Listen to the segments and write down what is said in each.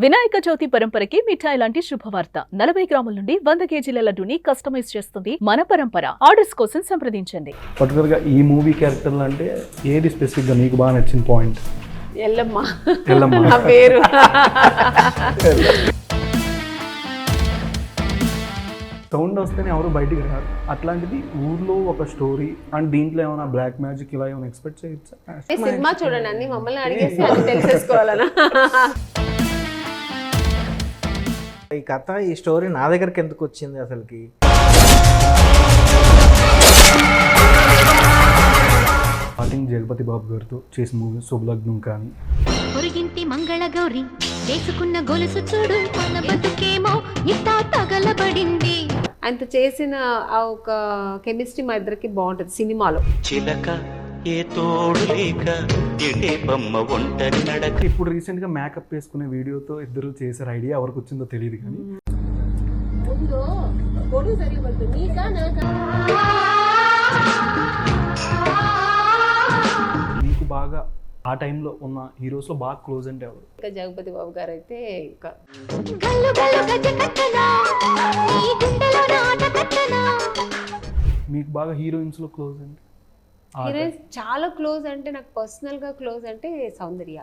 వినాయక చవితి పరంపరకి మిఠాయి లాంటి శుభవార్త 40 గ్రాముల నుండి 100 కేజీల లడ్డూని కస్టమైజ్ చేస్తుంది మన పరంపర. ఆర్డర్స్ కోసం సంప్రదించండి. పర్టికులర్ గా ఈ మూవీ క్యారెక్టర్లు అంటే ఏది స్పెసిఫిక్ గా నీకు బాగా నచ్చిన పాయింట్? ఎల్లమ్మ ఎల్లమ్మ నా పేరు. సౌండ్ వస్తేనే ఎవరు బయటికి రారు. అట్లాంటిది ఊర్లో ఒక స్టోరీ అండ్ దీంట్లో ఏమైనా బ్లాక్ మ్యాజిక్ ఇలా ఏమైనా ఎక్స్పెక్ట్ చేయొచ్చా? సినిమా చూడండి, అన్ని మమ్మల్ని అడిగేసి అది తెలిసేసుకోవాలనా? ఈ కథ, ఈ స్టోరీ నా దగ్గరికి ఎందుకు వచ్చింది అసలుకి? స్టార్టింగ్ జగపతి బాబు గారితో చేసిన మూవీ శుభలగ్నం కానీ, పొరిగింటి మంగళ గౌరి చేసుకున్న గొలుసు చూడు మన బతుకేమో ఇట్టా తగలబడింది. ఆయనతో చేసిన ఆ ఒక కెమిస్ట్రీ మా ఇద్దరికి బాగుంటుంది సినిమాలో. చిలక ఏ తోడు లేక ఎటే బొమ్మ ఒంటరి నడక. ఇప్పుడు రీసెంట్ గా మేకప్ వేసుకునే వీడియోతో ఇద్దరు చేశారు. ఐడియా ఎవరికి వచ్చిందో తెలియదు కానీ మీకు బాగా ఆ టైంలో ఉన్న హీరోస్ లో బాగా క్లోజ్ అంటే ఎవరు? ఇంకా జగపతి బాబు గారు అయితే ఇంకా గల్లు గల్లు గజ్జ కట్టనా నీ గుండెలో నాట కట్టనా. మీకు బాగా హీరోయిన్స్ లో క్లోజ్ అంటే? హీరోయిన్స్ చాలా క్లోజ్ అంటే నాకు పర్సనల్ గా క్లోజ్ అంటే సౌందర్య.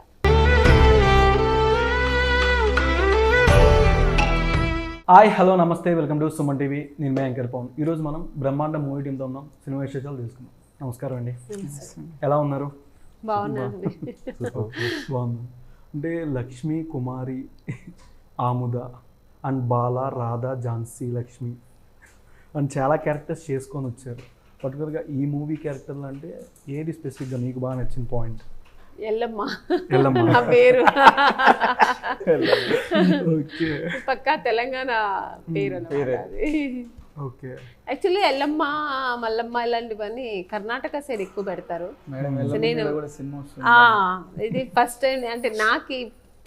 హాయ్ హలో నమస్తే, వెల్కమ్ టు సుమన్ టీవీ. నేను మే యాంకర్ పవన్. ఈరోజు మనం బ్రహ్మాండ మూవీ టీంతో ఉన్నాం. సినిమా విశేషాలు తెలుసుకుందాం. నమస్కారం అండి, ఎలా ఉన్నారు? బాగున్నాను. బాగున్నాను. అంటే లక్ష్మి, కుమారి, ఆముద అండ్ బాల, రాధ, ఝాన్సీ లక్ష్మి అండ్ చాలా క్యారెక్టర్స్ చేసుకొని వచ్చారు. పర్టికులర్గా ఈ మూవీ క్యారెక్టర్లు అంటే ఏది స్పెసిఫిక్గా నీకు బాగా నచ్చిన పాయింట్? ఎల్లమ్మ ఎల్లమ్మ నా పేరు. ఓకే పక్కా తెలంగాణ పేరు అన్నమాట అది. ఓకే. యాక్చువల్లీ ఎల్లమ్మ, మల్లమ్మ ఇలాంటివన్నీ కర్ణాటక సైడ్ ఎక్కువ పెడతారు. సో నేను ఇది ఫస్ట్ టైం అంటే నాకు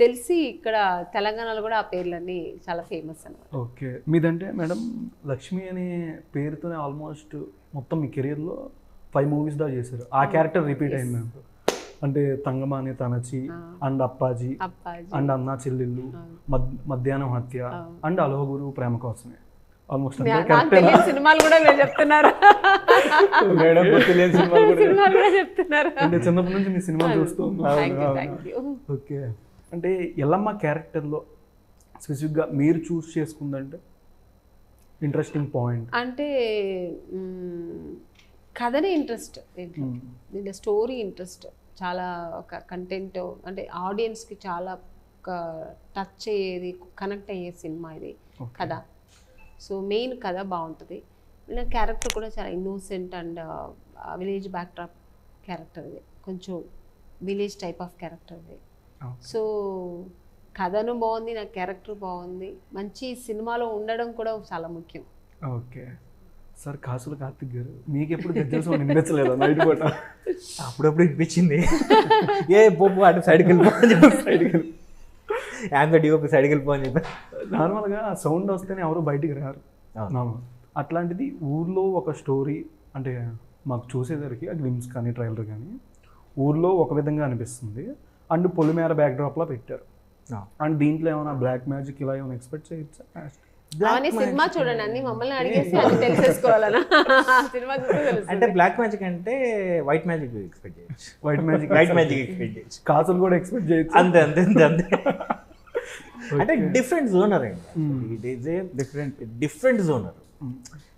తెలిసి ఇక్కడ తెలంగాణలో కూడా ఆ పేర్లన్నీ చాలా ఫేమస్ అన్నమాట. ఓకే. మీదంటే మేడం లక్ష్మి అనే పేరుతోనే ఆల్మోస్ట్ మొత్తం మీ కెరీర్లో 5 మూవీస్ దా చేశారు. ఆ క్యారెక్టర్ రిపీట్ అయింది నాకు. అంటే తంగమాని తనచి అండ్ అప్పాజీ అండ్ అన్నా చెల్లెళ్ళు, మధ్యాహ్నం హత్య అండ్ అలోగురు ప్రేమ కోసమే. ఆల్మోస్ట్ సినిమాలు కూడా మీరు చెప్తున్నారు. సినిమాలు కూడా చెప్తున్నారు. అంటే చిన్నప్పటి నుంచి మీ సినిమా చూస్తూ ఓకే. అంటే ఎల్లమ్మ క్యారెక్టర్లో స్పెసిఫిక్గా మీరు చూస్ చేసుకుందంటే ఇంట్రెస్టింగ్ పాయింట్ అంటే కథనే ఇంట్రెస్ట్, దీంట్లో స్టోరీ ఇంట్రెస్ట్, చాలా ఒక కంటెంట్ అంటే ఆడియన్స్కి చాలా ఒక టచ్ అయ్యేది, కనెక్ట్ అయ్యే సినిమా ఇది కథ. సో మెయిన్ కథ బాగుంటుంది. నా క్యారెక్టర్ కూడా చాలా innocent and village backdrop character ఇది, కొంచెం విలేజ్ టైప్ ఆఫ్ క్యారెక్టర్ ఇది. సో కథను బాగుంది, నా క్యారెక్టర్ బాగుంది, మంచి సినిమాలో ఉండడం కూడా చాలా ముఖ్యం. Okay sir. కాసుల కార్తిక్ గారు మీకు ఎప్పుడు గజ్జల వినిపించలేదు నైట్ పూట? అప్పుడప్పుడు వినిపించింది. ఏ పోపు అటు సైడ్కి వెళ్ళిపోని చెప్పి సైడ్కి వెళ్ళిపోని చెప్పి నార్మల్గా సౌండ్ వస్తేనే ఎవరు బయటికి రారు. అట్లాంటిది ఊర్లో ఒక స్టోరీ అంటే మాకు చూసేసరికి ఆ గ్లిమ్స్ కానీ ట్రైలర్ కానీ ఊర్లో ఒక విధంగా అనిపిస్తుంది అండ్ పొలిమేర బ్యాక్డ్రాప్లో పెట్టారు. అండ్ దీంట్లో ఏమైనా బ్లాక్ మ్యాజిక్ ఇలా ఏమైనా ఎక్స్పెక్ట్ చేయొచ్చా? సినిమా చూడండి, అన్ని మమ్మల్ని అడిగేసి అది తెలిసేసుకోవాలనా? సినిమా అంటే బ్లాక్ మ్యాజిక్ అంటే వైట్ మ్యాజిక్ ఎక్స్పెక్ట్ చేయొచ్చు. వైట్ మ్యాజిక్ ఎక్స్పెక్ట్ చేయొచ్చు. కాసులు కూడా ఎక్స్పెక్ట్ చేయొచ్చు. అంతే అంతే అంతే. అంటే డిఫరెంట్ జోనర్ అండి. It is a different genre.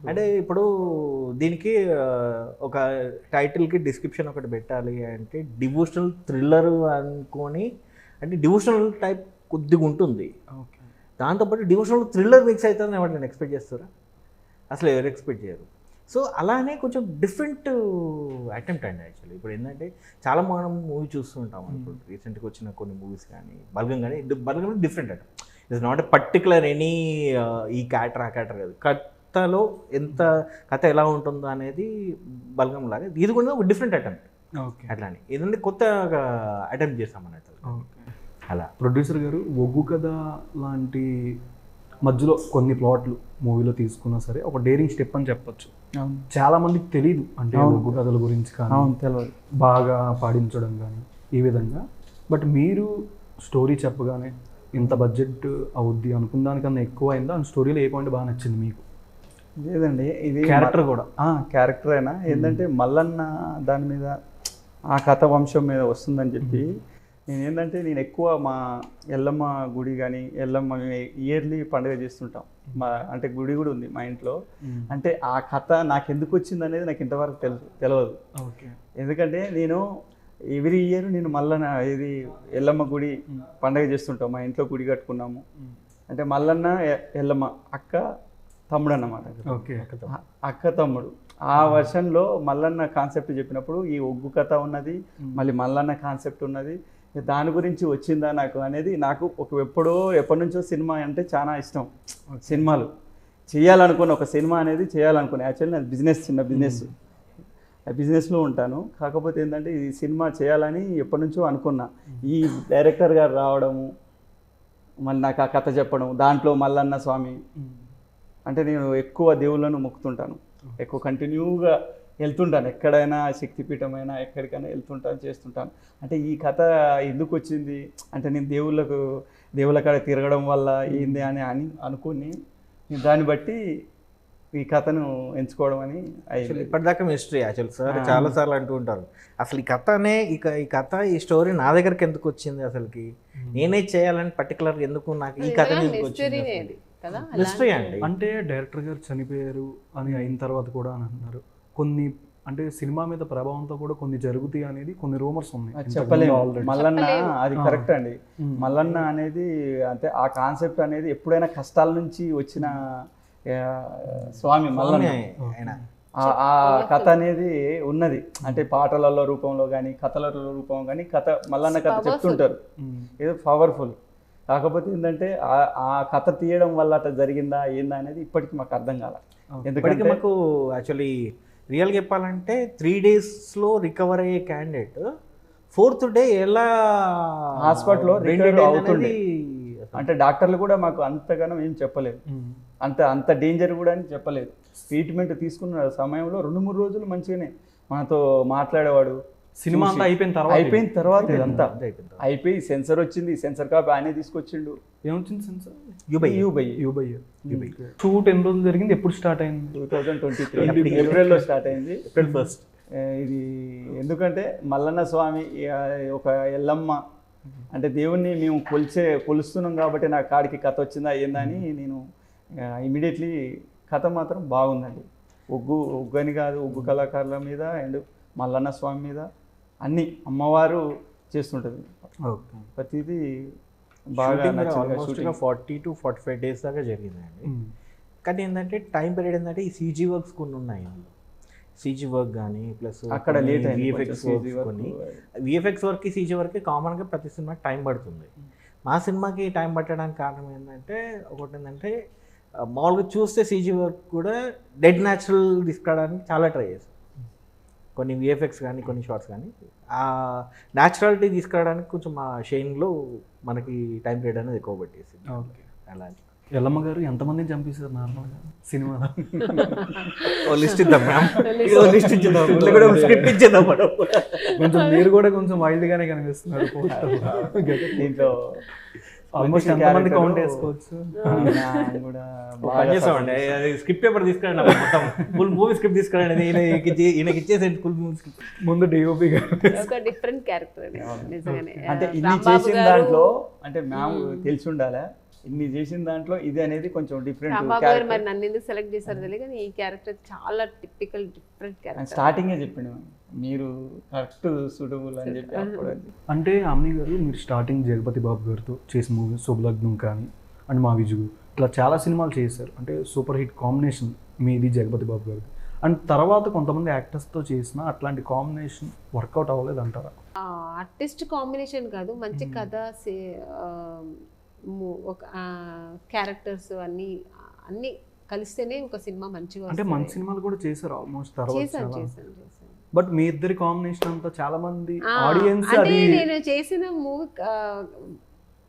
అంటే ఇప్పుడు దీనికి ఒక టైటిల్కి డిస్క్రిప్షన్ ఒకటి పెట్టాలి అంటే డివోషనల్ థ్రిల్లర్ అనుకొని, అంటే డివోషనల్ టైప్ కొద్దిగా ఉంటుంది. ఓకే. దాంతోపాటు డివోషనల్ థ్రిల్లర్ మిక్స్ అవుతుందని ఎవరు ఎక్స్పెక్ట్ చేస్తారా? అసలు ఎవరు ఎక్స్పెక్ట్ చేయరు. సో అలానే కొంచెం డిఫరెంట్ అటెంప్ట్ అండి. యాక్చువల్లీ ఇప్పుడు ఏంటంటే చాలా మనం మూవీ చూస్తూ ఉంటాం. ఇప్పుడు రీసెంట్గా వచ్చిన కొన్ని మూవీస్ కానీ బల్గం కానీ, Balagam different attempt. It's not a particular any ఈ క్యాటర్ ఆ క్యాటర్ కాదు. కథలో ఎంత కథ ఎలా ఉంటుందో అనేది బల్గం లాగా ఇది కూడా ఒక డిఫరెంట్ అటెంప్ట్. ఓకే. అట్లానే ఏదంటే కొత్త అటెంప్ట్ చేస్తాం అన్నట్టు. అలా ప్రొడ్యూసర్ గారు ఒగ్గు కథ లాంటి మధ్యలో కొన్ని ప్లాట్లు మూవీలో తీసుకున్నా సరే ఒక డేరింగ్ స్టెప్ అని చెప్పొచ్చు. చాలా మందికి తెలియదు అంటే ఒగ్గు కథల గురించి కానీ తెలియదు, బాగా పాడించడం కానీ ఈ విధంగా. బట్ మీరు స్టోరీ చెప్పగానే ఇంత బడ్జెట్ అవుద్ది అనుకున్న దానికన్నా ఎక్కువ అయిందా? అండ్ స్టోరీలో ఏ పాయింట్ బాగా నచ్చింది మీకు? లేదండి, ఇది క్యారెక్టర్ కూడా క్యారెక్టర్ అయినా ఏంటంటే మల్లన్న దాని మీద ఆ కథ వంశం మీద వస్తుందని చెప్పి నేను ఎక్కువ మా ఎల్లమ్మ గుడి కానీ ఎల్లమ్మ ఇయర్లీ పండుగ చేస్తుంటాం. అంటే గుడి కూడా ఉంది మా ఇంట్లో. అంటే ఆ కథ నాకు ఎందుకు వచ్చింది అనేది నాకు ఇంతవరకు తెలియదు. ఓకే. ఎందుకంటే నేను ఎవ్రీ ఇయర్ నేను మల్లన్న ఇది ఎల్లమ్మ గుడి పండుగ చేస్తుంటాం. మా ఇంట్లో గుడి కట్టుకున్నాము. అంటే మల్లన్న ఎల్లమ్మ అక్క తమ్ముడు అన్నమాట. ఓకే. అక్క తమ్ముడు ఆ వర్షన్లో మల్లన్న కాన్సెప్ట్ చెప్పినప్పుడు ఈ ఒగ్గు కథ ఉన్నది, మళ్ళీ మల్లన్న కాన్సెప్ట్ ఉన్నది. దాని గురించి వచ్చిందా నాకు అనేది నాకు ఎప్పటి నుంచో సినిమా అంటే చాలా ఇష్టం. సినిమాలు చేయాలనుకున్న ఒక సినిమా అనేది చేయాలనుకున్నా. యాక్చువల్లీ నాకు చిన్న బిజినెస్లో ఉంటాను. కాకపోతే ఏంటంటే ఈ సినిమా చేయాలని ఎప్పటి నుంచో అనుకున్నా. ఈ డైరెక్టర్ గారు రావడము, మళ్ళీ నాకు ఆ కథ చెప్పడం, దాంట్లో మల్లన్న స్వామి అంటే నేను ఎక్కువ దేవుళ్ళను మొక్కుతుంటాను, ఎక్కువ కంటిన్యూగా వెళ్తుంటాను. ఎక్కడైనా శక్తిపీఠమైనా ఎక్కడికైనా వెళ్తుంటాను, చేస్తుంటాను. అంటే ఈ కథ ఎందుకు వచ్చింది అంటే నేను దేవుళ్ళ కాడ తిరగడం వల్ల ఏంది అని అనుకుని దాన్ని బట్టి ఈ కథను ఎంచుకోవడం అని అయ్యింది. ఇప్పటిదాకా మిస్టరీ యాక్చువల్ సార్ చాలాసార్లు అంటూ ఉంటారు, అసలు ఈ కథ ఈ స్టోరీ నా దగ్గరికి ఎందుకు వచ్చింది, అసలుకి నేనే చేయాలని పర్టికులర్ ఎందుకు నాకు ఈ కథ ఎందుకు వచ్చింది మిస్టరీ అండి. అంటే డైరెక్టర్ గారు చనిపోయారు అని అయిన తర్వాత కూడా అని అంటున్నారు. కొన్ని అంటే సినిమా మీద ప్రభావంతో కూడా కొన్ని జరుగుతాయి అనేది కొన్ని రూమర్స్ ఉన్నాయి. చెప్పలేము. మల్లన్న అది కరెక్ట్ అండి. మల్లన్న అనేది అంటే ఆ కాన్సెప్ట్ అనేది ఎప్పుడైనా కష్టాల నుంచి వచ్చిన స్వామి మల్లన్న. ఆ కథ అనేది ఉన్నది. అంటే పాటలలో రూపంలో కానీ కథలలో రూపంలో కానీ మల్లన్న కథ చెప్తుంటారు. ఏదో పవర్ఫుల్. కాకపోతే ఏంటంటే ఆ కథ తీయడం వల్ల అట్లా జరిగిందా ఏందా అనేది ఇప్పటికీ మాకు అర్థం కాల. ఎందుకంటే మాకు యాక్చువల్లీ రియల్గా చెప్పాలంటే 3 daysలో రికవర్ అయ్యే క్యాండిడేట్ 4th day ఎలా హాస్పిటల్లో రికవర్ అవుతుంది అంటే డాక్టర్లు కూడా మాకు అంతగానో ఏం చెప్పలేదు. అంత డేంజర్ కూడా అని చెప్పలేదు. ట్రీట్మెంట్ తీసుకున్న సమయంలో 2-3 రోజులు మంచిగానే మనతో మాట్లాడేవాడు. సినిమా అంతా అయిపోయిన తర్వాత ఇదంతా అయిపోయి సెన్సర్ వచ్చింది. సెన్సర్ కాపీ ఆయనే తీసుకొచ్చిండు. ఏమొచ్చింది సెన్సర్? యూబై. షూట్ ఎన్ని రోజులు జరిగింది? ఎప్పుడు స్టార్ట్ అయింది? 2023 ఏప్రిల్లో స్టార్ట్ అయింది. April 1st. ఇది ఎందుకంటే మల్లన్న స్వామి ఒక ఎల్లమ్మ అంటే దేవుణ్ణి మేము కొలుస్తున్నాం కాబట్టి నా కాడికి కథ వచ్చిందా ఏందా అని నేను ఇమీడియట్లీ కథ మాత్రం బాగుందండి. ఒగ్గు అని కాదు, ఒగ్గు కళాకారుల మీద అండ్ మల్లన్న స్వామి మీద అన్ని అమ్మవారు చేస్తుంటుంది. ప్రతిదీ బాగా 40 to 45 days దాకా జరిగిందండి. కానీ ఏంటంటే టైం పీరియడ్ ఏంటంటే ఈ CG వర్క్స్ కొన్ని ఉన్నాయి. CG వర్క్ కానీ ప్లస్ అక్కడ లేట్ VFX వర్క్కి CG వర్క్కి కామన్గా ప్రతి సినిమాకి టైం పడుతుంది. మా సినిమాకి టైం పట్టడానికి కారణం ఏంటంటే ఒకటి ఏంటంటే మామూలుగా చూస్తే CG వర్క్ కూడా డెడ్ న్యాచురల్ తీసుకురావడానికి చాలా ట్రై చేశాం. కొన్ని VFX కానీ కొన్ని షార్ట్స్ కానీ ఆ న్యాచురాలిటీ తీసుకురావడానికి కొంచెం మా షైన్లో మనకి టైం పీరియడ్ అనేది ఎక్కువ పట్టేసింది. ఓకే. అలాంటి ఎల్లమ్మ గారు ఎంతమందిని చంపేశారు నార్మల్గా సినిమాలో? లిస్ట్ ఇద్దాం మ్యామ్, లిస్ట్ ఇచ్చేద్దాం, స్క్రిప్ట్ ఇచ్చేద్దాం. కొంచెం మీరు కూడా కొంచెం వైల్డ్గానే కనిపిస్తున్నారు. దీంట్లో ఆల్మోస్ట్ ఎంతమంది కౌంట్ చేసుకోవచ్చు? చేస్తామండి. అది స్క్రిప్ట్ పేపర్ తీసుకురండి, మొత్తం ఫుల్ మూవీ స్క్రిప్ట్ తీసుకురండి. ఈయనకి ఇచ్చేసేయండి ఫుల్ మూవీ స్క్రిప్ట్. ముందు DOP ఒక డిఫరెంట్ క్యారెక్టర్ నిజంగానే. అంటే ఇన్ని చేసిన దాంట్లో అంటే మ్యామ్ తెలిసి ఉండాలా, ఇన్ని చేసిన దాంట్లో ఇది అనేది కొంచెం డిఫరెంట్. రాంబాబు గారు మరి నన్ను ఎందుకు సెలెక్ట్ చేశారు తెలియదు, కానీ ఈ క్యారెక్టర్ చాలా టిపికల్ డిఫరెంట్ క్యారెక్టర్. స్టార్టింగే చెప్పిండు మీరు కరెక్ట్ సూటబుల్ అని చెప్పి అప్పుడు. అంటే అమ్ని గారు మీరు స్టార్టింగ్ జగపతి బాబు గారితో చేసిన మూవీ శుభలగ్నం కానీ అండ్ మా విజుగు ఇట్లా చాలా సినిమాలు చేశారు. అంటే సూపర్ హిట్ కాంబినేషన్ మీది జగపతి బాబు గారిది. అండ్ తర్వాత కొంతమంది యాక్టర్స్తో చేసిన అట్లాంటి కాంబినేషన్ వర్కౌట్ అవ్వలేదు అంటారా? ఆర్టిస్ట్ కాంబినేషన్ కాదు, మంచి కథ, ఒక క్యారెక్టర్స్ అన్ని కలిస్తేనే ఒక సినిమా మంచిగా. అంటే మంచి సినిమాలు కూడా చేశారు ఆల్మోస్ట్ చేశాను. బట్ మీ ఇద్దరి కాంబినేషన్ అంతా చాలా మంది ఆడియన్స్ అంటే నేను చేసిన మూవీ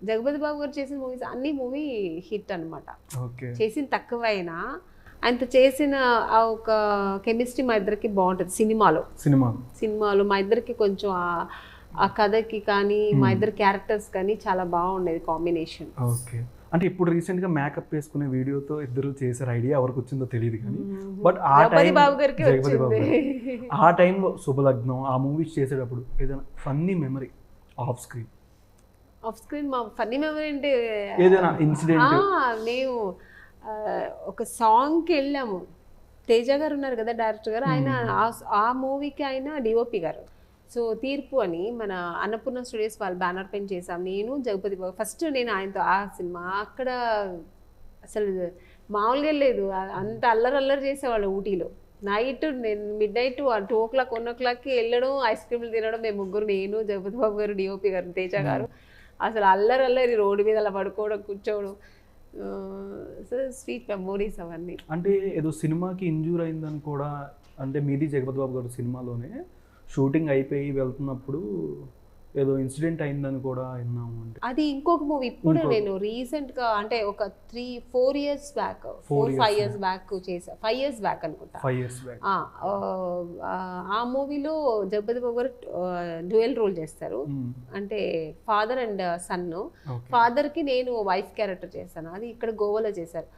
జగపతి బాబు గారు చేసిన మూవీస్ అన్ని మూవీ హిట్ అనమాట. చేసిన తక్కువైనా ఆయనతో చేసిన ఆ ఒక కెమిస్ట్రీ మా ఇద్దరికి బాగుంటుంది. సినిమాలో మా ఇద్దరికి కొంచెం ఆ కథకి కానీ మా ఇద్దరు క్యారెక్టర్స్ కానీ చాలా బాగుండేది కాంబినేషన్. ఓకే. అంటే ఇప్పుడు రీసెంట్గా మేకప్ వేసుకునే వీడియోతో ఇద్దరు చేశారు, ఐడియా ఎవరికి వచ్చిందో తెలియదు కానీ బట్ ఆ జగపతి టైం బాబు గారికి జగపతి బాబు వచ్చింది. గారు. ఆ టైంలో శుభలగ్నం ఆ మూవీస్ చేసేటప్పుడు ఏదైనా funny memory off screen, off screen మా ఫన్నీ మెమరీ అంటే ఏదైనా ఇన్సిడెంట్? మేము ఒక సాంగ్కి వెళ్ళాము. తేజ గారు ఉన్నారు కదా డైరెక్టర్ గారు, ఆయన ఆ మూవీకి ఆయన డిఓపి గారు. సో తీర్పు అని మన అన్నపూర్ణ స్టూడియోస్ వాళ్ళు బ్యానర్ పైన చేసాం, నేను జగపతి బాబు. ఫస్ట్ నేను ఆయనతో ఆ సినిమా అక్కడ అసలు మామూలుగా లేదు, అంత అల్లరి చేసేవాళ్ళు ఊటీలో. నైట్ నేను మిడ్ నైట్ 2 o'clock 1 o'clockకి వెళ్ళడం, ఐస్ క్రీమ్లు తినడం, మేము ముగ్గురు, నేను జగపతి బాబు గారు, డిఓపి గారు, తేజ గారు. అసలు అల్లరి రోడ్డు మీద అలా పడుకోవడం, కూర్చోవడం. సో స్వీట్ మెమోరీస్ అవన్నీ. అంటే ఏదో సినిమాకి ఇంజూర్ అయిందని కూడా, అంటే మీది జగపతి బాబు గారు సినిమాలోనే షూటింగ్ అయిపోయి వెళ్తున్నప్పుడు ఏదో ఇన్సిడెంట్ అయిందని కూడా విన్నాము. అంటే అది ఇంకొక మూవీ. ఇప్పుడు నేను రీసెంట్గా అంటే ఒక 3-4 years బ్యాక్, 4-5 years బ్యాక్ చేసా. 5 years బ్యాక్ అనుకుంటా. 5 years బ్యాక్. ఆ మూవీలో జగపతి బాబు గారు డ్యూయల్ రోల్ చేస్తారు. అంటే ఫాదర్ అండ్ సన్. ఫాదర్కి నేను వైఫ్ క్యారెక్టర్ చేశాను. అది ఇక్కడ గోవాలో చేశారు.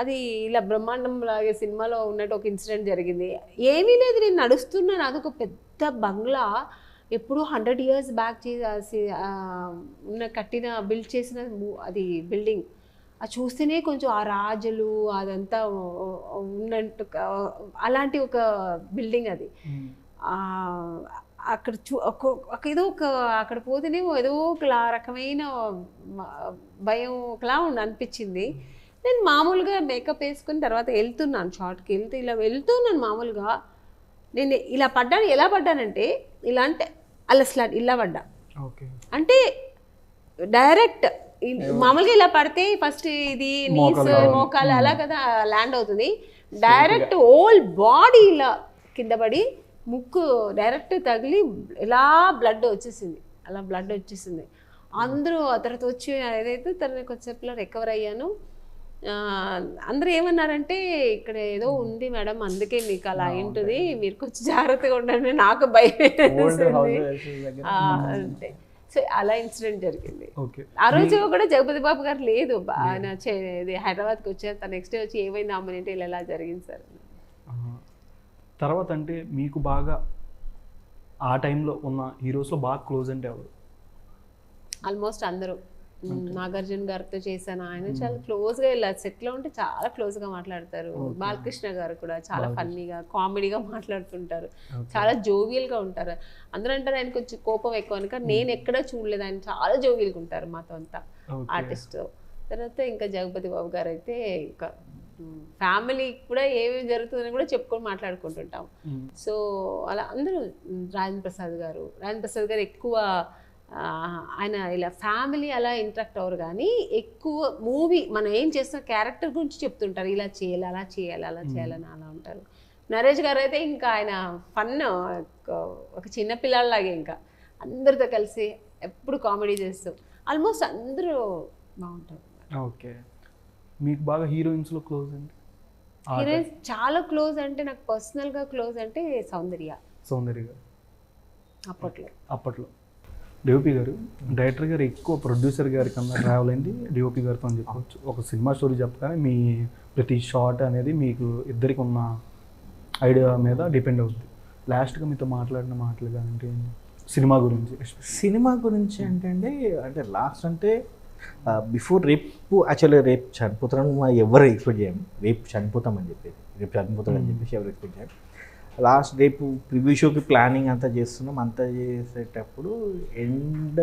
అది ఇలా బ్రహ్మాండం లాగే సినిమాలో ఉన్నట్టు ఒక ఇన్సిడెంట్ జరిగింది. ఏమీ లేదు, నేను నడుస్తున్నాను, అదొక పెద్ద బంగ్లా, ఎప్పుడూ 100 years బ్యాక్ కట్టిన బిల్డ్ చేసిన అది బిల్డింగ్. అది చూస్తేనే కొంచెం ఆ రాజులు అదంతా ఉన్నట్టు అలాంటి ఒక బిల్డింగ్ అది. అక్కడ ఏదో ఒక అక్కడ పోతేనే ఏదో ఒక రకమైన భయం ఒకలా అనిపించింది. నేను మామూలుగా మేకప్ వేసుకుని తర్వాత వెళ్తున్నాను, షార్ట్కి ఇలా వెళ్తున్నాను. మామూలుగా నేను ఇలా పడ్డాను. ఎలా పడ్డానంటే ఇలా, అంటే అలా స్లాట్ ఇలా పడ్డా. అంటే డైరెక్ట్ మామూలుగా ఇలా పడితే ఫస్ట్ ఇది నీస్ మోకాలు అలా కదా ల్యాండ్ అవుతుంది. డైరెక్ట్ హోల్ బాడీ ఇలా కింద పడి ముక్కు డైరెక్ట్ తగిలి ఇలా బ్లడ్ వచ్చేసింది. అలా బ్లడ్ వచ్చేసింది. అందరూ ఆ తర్వాత వచ్చి ఏదైతే తనని కొంచెంసేపులో రికవర్ అయ్యాను. అందరూ ఏమన్నారంటే ఇక్కడ ఏదో ఉంది మేడం, అందుకే మీకు అలా అయింటుంది, మీరు కొంచెం జాగ్రత్తగా ఉండండి. నాకు భయం అంటే. సో అలా ఇన్సిడెంట్ జరిగింది. ఆ రోజు కూడా జగపతి బాబు గారు లేదు, ఆయన హైదరాబాద్కి వచ్చారు. తన నెక్స్ట్ డే వచ్చి ఏమైంది అమ్మని అంటే ఇలా జరిగింది సార్. తర్వాత అంటే మీకు బాగా ఆ టైంలో ఉన్న హీరోస్లో బాగా క్లోజ్ అంటే ఎవరు? ఆల్మోస్ట్ అందరూ. నాగార్జున గారితో చేశాను, ఆయన చాలా క్లోజ్గా ఇలా సెట్లో ఉంటే చాలా క్లోజ్గా మాట్లాడతారు. బాలకృష్ణ గారు కూడా చాలా ఫన్నీగా కామెడీగా మాట్లాడుతుంటారు, చాలా జోవియల్గా ఉంటారు. అందరూ అంటారు ఆయన కొంచెం కోపం ఎక్కువ అని, కానీ నేను ఎక్కడా చూడలేదు, ఆయన చాలా జోవియల్గా ఉంటారు మాతో అంతా ఆర్టిస్ట్. తర్వాత ఇంకా జగపతి బాబు గారు అయితే ఇంకా ఫ్యామిలీ కూడా ఏమేమి జరుగుతుందని కూడా చెప్పుకొని మాట్లాడుకుంటుంటాం. సో అలా అందరూ. రాజేంద్ర ప్రసాద్ గారు ఎక్కువ ఆయన ఇలా ఫ్యామిలీ అలా ఇంటరాక్ట్ అవ్వరు, కానీ ఎక్కువ మూవీ మనం ఏం చేస్తున్న క్యారెక్టర్ గురించి చెప్తుంటారు, ఇలా చేయాలి అలా చేయాలి అలా చేయాలని అలా ఉంటారు. నరేష్ గారు అయితే ఇంకా ఆయన ఫన్, ఒక చిన్న పిల్లలాగే ఇంకా అందరితో కలిసి ఎప్పుడు కామెడీ చేస్తూ ఆల్మోస్ట్ అందరూ బాగుంటారు. ఓకే. మీకు బాగా హీరోయిన్స్లో క్లోజ్ అంటే? హీరోయిన్స్ చాలా క్లోజ్ అంటే నాకు పర్సనల్గా క్లోజ్ అంటే సౌందర్య గారు అప్పట్లో. డిఓపి గారు, డైరెక్టర్ గారు ఎక్కువ ప్రొడ్యూసర్ గారి కన్నా ట్రావెల్ అయింది డిఓపి గారితో అని చెప్పవచ్చు. ఒక సినిమా స్టోరీ చెప్పగానే మీ ప్రతి షాట్ అనేది మీకు ఇద్దరికి ఉన్న ఐడియా మీద డిపెండ్ అవుతుంది. లాస్ట్గా మీతో మాట్లాడిన మాటలు కానీ సినిమా గురించి అంటే లాస్ట్ అంటే బిఫోర్ రేపు యాక్చువల్లీ రేపు చనిపోతారని ఎవరు ఎక్స్పెక్ట్ చేయము. రేపు చనిపోతామని చెప్పేసి, రేపు చనిపోతామని చెప్పేసి ఎవరు ఎక్స్పెక్ట్ చేయము. లాస్ట్ రేపు ప్రివ్యూ షోకి ప్లానింగ్ అంతా చేస్తున్నాం. అంతా చేసేటప్పుడు ఎండ్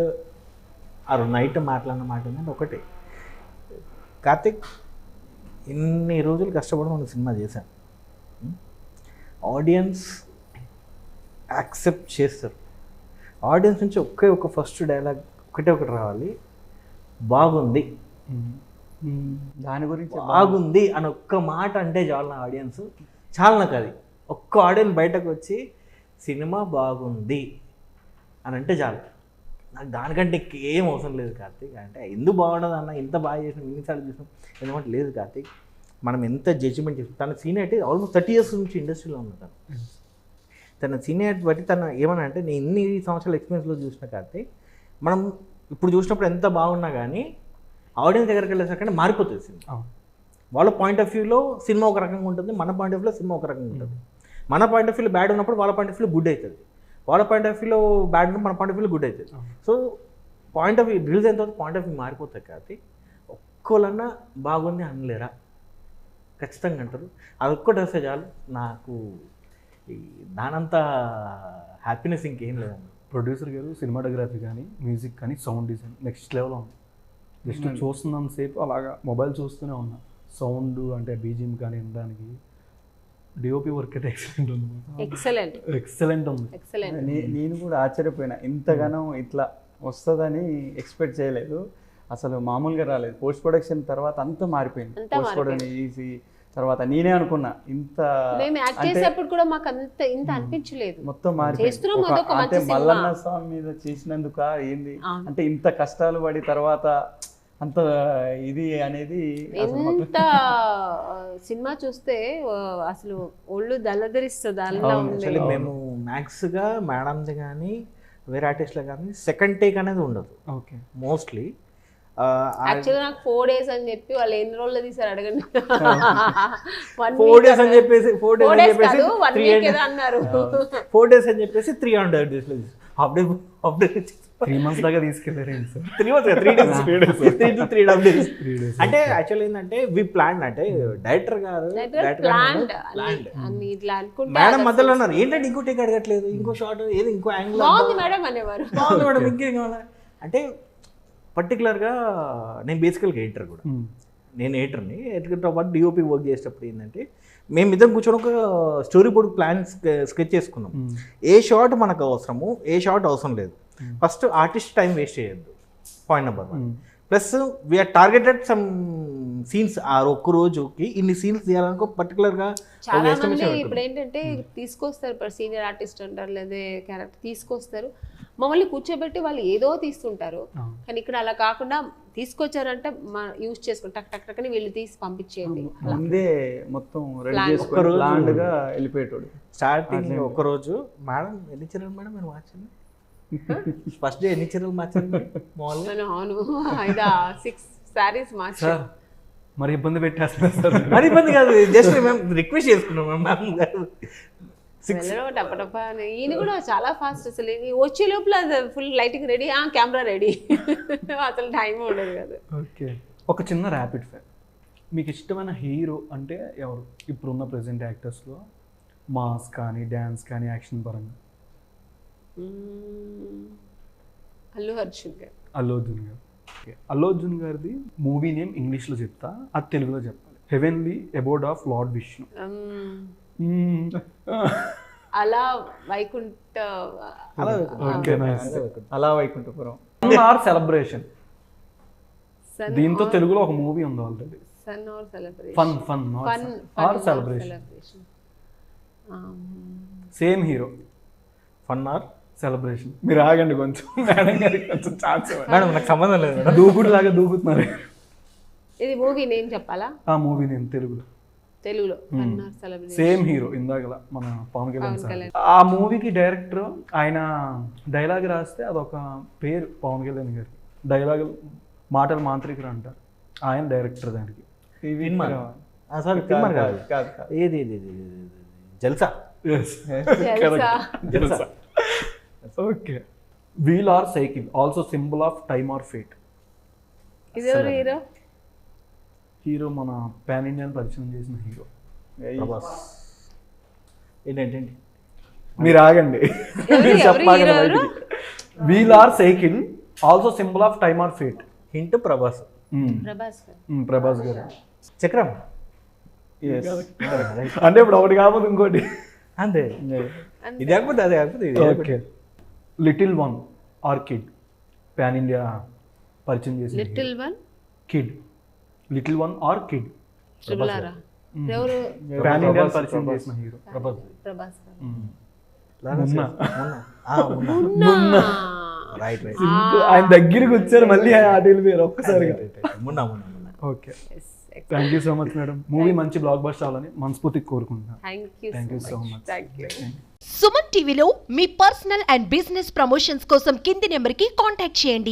నైట్ మాట్లాడిన మాట ఏంటంటే ఒకటే, కార్తిక్ ఇన్ని రోజులు కష్టపడి మనం సినిమా చేశాం, ఆడియన్స్ యాక్సెప్ట్ చేస్తారు. ఆడియన్స్ నుంచి ఒక ఫస్ట్ డైలాగ్ ఒకటి రావాలి, బాగుంది, దాని గురించి బాగుంది అని ఒక్క మాట అంటే చాలు నా ఆడియన్స్. చాలా నాకు అది ఒక్క ఆడియన్స్ బయటకు వచ్చి సినిమా బాగుంది అని అంటే చాలు. నాకు దానికంటే ఏం అవసరం లేదు కార్తీక్. అంటే ఎందుకు బాగుండదు అన్న, ఇంత బాగా చేసినాం, ఇన్నిసార్లు చేసినాం ఎందుకంటే లేదు కార్తీక్. మనం ఎంత జడ్జిమెంట్ చేస్తాం. తన సీనియారిటీ ఆల్మోస్ట్ 30 years నుంచి ఇండస్ట్రీలో ఉంది. తన సీనియారిటీ బట్టి తను ఏమన్నా అంటే నేను ఇన్ని సంవత్సరాల ఎక్స్పీరియన్స్లో చూసిన కాబట్టి మనం ఇప్పుడు చూసినప్పుడు ఎంత బాగున్నా కానీ ఆడియన్స్ దగ్గరికి వెళ్ళేసరికి మారిపోతుంది సినిమా. వాళ్ళ పాయింట్ ఆఫ్ వ్యూలో సినిమా ఒక రకంగా ఉంటుంది, మన పాయింట్ ఆఫ్ వ్యూలో సినిమా ఒక రకంగా ఉంటుంది. మన పాయింట్ ఆఫ్ వ్యూలో బ్యాడ్ ఉన్నప్పుడు వాళ్ళ పాయింట్ ఆఫ్ వ్యూలో గుడ్ అవుతుంది, వాళ్ళ పాయింట్ ఆఫ్ వ్యూలో బ్యాడ్ ఉన్నప్పుడు మన పాయింట్ ఆఫ్ వ్యూలో గుడ్ అవుతుంది. So point of view release అయిన తర్వాత పాయింట్ ఆఫ్ వ్యూ మారిపోతాయి కాబట్టి ఒక్కోలన్నా బాగుంది అనలేరా, ఖచ్చితంగా అంటారు. అది ఒక్కటి వస్తే చాలు నాకు, దానంత హ్యాపీనెస్ ఇంకేం లేదండి. ప్రొడ్యూసర్ గారు సినిమాటోగ్రఫీ కానీ మ్యూజిక్ కానీ సౌండ్ డిజైన్ నెక్స్ట్ లెవెల్ ఉంది. జస్ట్ చూస్తున్నంత సేపు అలాగా మొబైల్ చూస్తూనే ఉన్నా. సౌండ్ అంటే బీజిఎం కానీ వినడానికి డిఓపి వర్క్ అయితే ఎక్సలెంట్ ఉంది. ఎక్సలెంట్ ఉంది. నేను కూడా ఆశ్చర్యపోయినా, ఇంతగానో ఇట్లా వస్తుందని ఎక్స్పెక్ట్ చేయలేదు. అసలు మామూలుగా రాలేదు. పోస్ట్ ప్రొడక్షన్ తర్వాత అంతా మారిపోయింది. పోస్ట్ ప్రొడక్షన్ ఈజీ తర్వాత నేనే అనుకున్నా ఇంత కూడా మాకు అంత ఇంత అనిపించలేదు. మొత్తం మారిపోయింది. అంటే మల్లన్న స్వామి మీద చేసినందుక ఏంది అంటే ఇంత కష్టాలు పడి తర్వాత అంత ఇది అనేది ఎంత సినిమా చూస్తే అసలు ఒళ్ళు దళదరిస్తుంది అలా ఉంది. మేము మ్యాక్స్గా మేడంది కానీ వేరే ఆర్టిస్ట్లో కానీ సెకండ్ టేక్ అనేది ఉండదు. ఓకే, మోస్ట్లీ యాక్చువల్గా నాకు 4 days అని చెప్పి వాళ్ళు ఎన్ని రోజుల్లో తీసారు అడగండి. 4 days అని చెప్పేసి 4 days అని చెప్పేసి 4 days అని చెప్పేసి 300 days అప్డేట్ 3 months దాకా తీసుకెళ్ళారు. 3 to 3.5 days. అంటే యాక్చువల్ ఏంటంటే వి ప్లాన్ అంటే డైరెక్టర్ గారు మేడం మధ్యలో ఉన్నారు ఏంటంటే ఇంకో టేక్ అడగట్లేదు, ఇంకో షార్ట్ ఏది ఇంకో యాంగిల్ మేడం అనేవారు. మేడం ఇంకేం కావాలి అంటే పర్టికులర్గా నేను బేసికల్గా ఎడిటర్ కూడా, నేను ఎడిటర్ని. ఎడిటర్తో పాటు డిఓపి వర్క్ చేసేటప్పుడు ఏంటంటే మేమిద్దరం కూర్చొని ఒక స్టోరీ బోర్డ్ ప్లాన్ స్కెచ్ చేసుకున్నాం. ఏ షార్ట్ మనకు అవసరము, ఏ షార్ట్ అవసరం లేదు. ఫస్ట్ ఆర్టిస్ట్ టైం వేస్ట్ చేయొద్దు, point number 1. Plus we are targeted some scenes. ఆ ఒక్క రోజుకి ఇన్ని సీన్స్ తీయాలనుకో పర్టికులర్గా చాలా మంది ఇప్పుడు ఏంటంటే తీసుకొస్తారు, సీనియర్ ఆర్టిస్ట్ అంటారు లేదా క్యారెక్టర్ తీసుకొస్తారు, మమ్మల్ని కూర్చోబెట్టి వాళ్ళు ఏదో తీస్తుంటారు. కానీ ఇక్కడ అలా కాకుండా తీసుకొచ్చారంటే యూజ్ చేసుకుని టక్ టక్ టక్ అని వీళ్ళు తీసి పంపించేయండి. ముందే మొత్తం రెడీ చేసుకొని ప్లాన్డ్గా వెళ్ళిపోయేటోడు. స్టార్టింగ్ ఒకరోజు మేడం ఎన్ని చీరలు మేడం మీరు మార్చండి, ఫస్ట్ డే ఎన్ని చీరలు మార్చండి మామూలుగా. అవును, 6 sarees మార్చారు. మరి ఇబ్బంది పెట్టేస్తారు. మరి ఇబ్బంది కాదు, జస్ట్ మేము రిక్వెస్ట్ చేసుకున్నాం మ్యామ్ గారు. టపటపా ఈయన కూడా చాలా ఫాస్ట్. అసలు వచ్చే లోపల full lighting ready, camera ready, అసలు టైం ఉండదు కదా. ఓకే, ఒక చిన్న ర్యాపిడ్ ఫైర్. మీకు ఇష్టమైన హీరో అంటే ఎవరు ఇప్పుడున్న ప్రెసెంట్ యాక్టర్స్లో? మాస్ కానీ డ్యాన్స్ కానీ యాక్షన్ పరంగా? అల్లు అర్జున్ గారు. అల్లు అర్జున్ గారు. ఓకే, అల్లు అర్జున్ గారిది మూవీ నేమ్ ఇంగ్లీష్లో చెప్తా, అది తెలుగులో చెప్పాలి. Heavenly అబోర్డ్ of lord Vishnu. అలా వైకుంఠ అలా వైకుంఠపురం. ఆర్ సెలబ్రేషన్, దీంతో తెలుగులో ఒక మూవీ ఉంది already. Fun fun are celebration, same hero. Fun are celebration. మీరు ఆగండి కొంచెం, మేడం గారికి కొంచెం ఛాన్స్. మేడం నాకు సంబంధం లేదు మేడం, దూకుడు లాగా దూకుతున్నారు. ఇది మూవీ నేమ్ చెప్పాలా? ఆ మూవీ నేమ్ తెలుగులో సేమ్ హీరో ఇందాకలా మన పవన్ కళ్యాణ్. ఆ మూవీకి డైరెక్టర్ ఆయన డైలాగ్ రాస్తే అదొక పేరు పవన్ కళ్యాణ్ గారికి. డైలాగ్ మాటలు మాంత్రికుడు అంటారు, ఆయన డైరెక్టర్ దానికి. ఏది Jalsa. Okay, wheel or cycle also symbol of time or fate. Hero hero మన పాన్ ఇండియన్ పరిచయం చేసిన హీరో ప్రభాస్. ఏంటండి మీరు ఆగండి. Wheel or cycle also symbol of time or fate. Hint Prabhas. Prabhas గారు. చక్రం. అంటే ఇప్పుడు ఒకటి కాకపోతే ఇంకోటి అంతే, ఇది కాకపోతే అదే కాకపోతే ఇది. Okay, little one or kid pan India పరిచయం చేసిన little one kid. Little one or kid ఎవరు పాన్ ఇండియా పరిచయం చేసిన హీరో ప్రభాస్. Right right. ఆయన దగ్గరికి వచ్చారు మళ్ళీ ఆటలు పేరు ఒక్కసారిగా. Munna. Okay, thank you so much madam. Movie మంచి బ్లాక్ బస్టర్ అవ్వాలని మనస్ఫూర్తిగా కోరుకుంటున్నాను. Thank you so much. Thank you. Suman టీవీలో మీ పర్సనల్ అండ్ బిజినెస్ ప్రమోషన్స్ కోసం కింది నెంబర్కి కాంటాక్ట్ చేయండి.